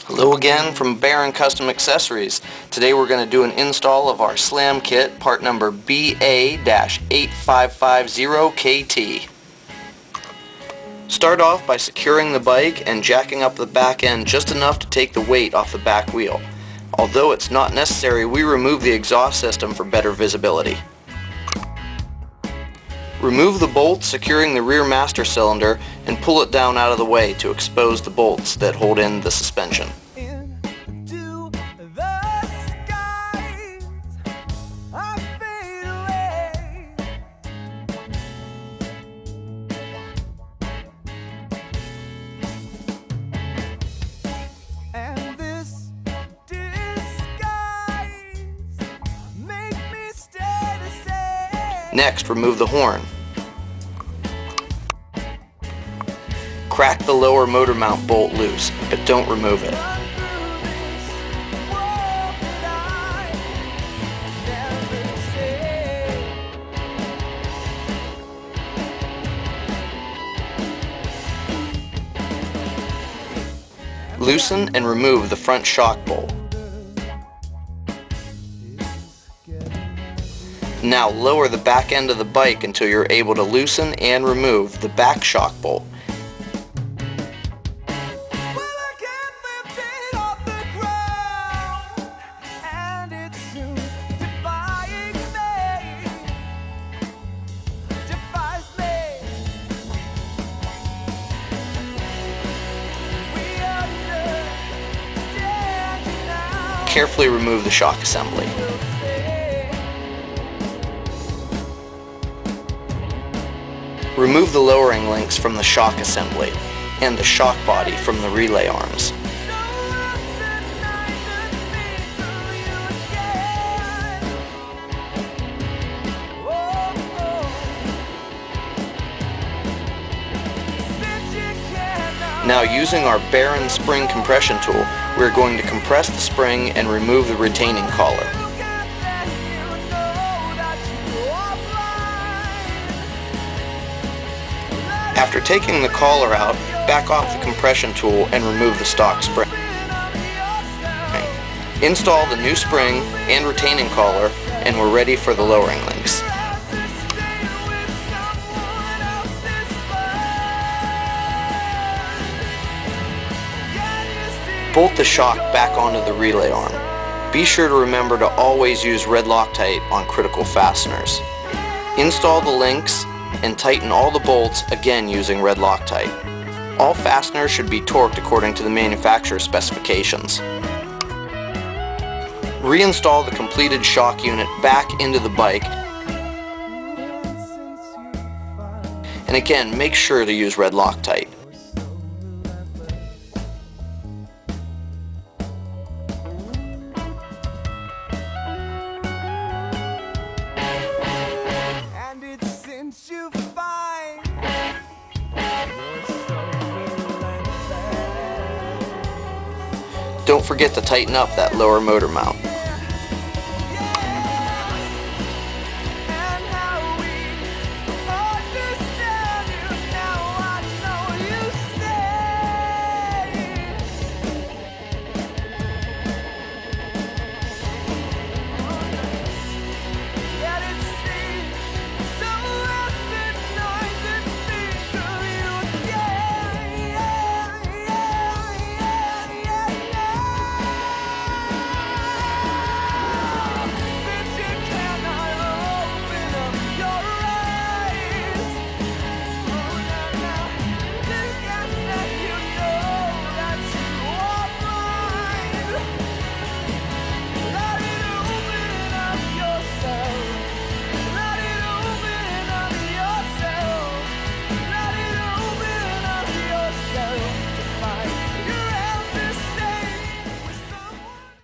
Hello again from Baron Custom Accessories. Today we're going to do an install of our Slam Kit, part number BA-8550KT. Start off by securing the bike and jacking up the back end just enough to take the weight off the back wheel. Although it's not necessary, we remove the exhaust system for better visibility. Remove the bolt securing the rear master cylinder and pull it down out of the way to expose the bolts that hold in the suspension. Next, remove the horn. Crack the lower motor mount bolt loose, but don't remove it. Loosen and remove the front shock bolt. Now lower the back end of the bike until you're able to loosen and remove the back shock bolt. Carefully remove the shock assembly. Remove the lowering links from the shock assembly and the shock body from the relay arms. Now, using our Baron spring compression tool, we're going to compress the spring and remove the retaining collar. After taking the collar out, back off the compression tool and remove the stock spring. Install the new spring and retaining collar, and we're ready for the lowering links. Bolt the shock back onto the relay arm. Be sure to remember to always use red Loctite on critical fasteners. Install the links and tighten all the bolts, again using red Loctite. All fasteners should be torqued according to the manufacturer's specifications. Reinstall the completed shock unit back into the bike, and again make sure to use red Loctite. Don't forget to tighten up that lower motor mount.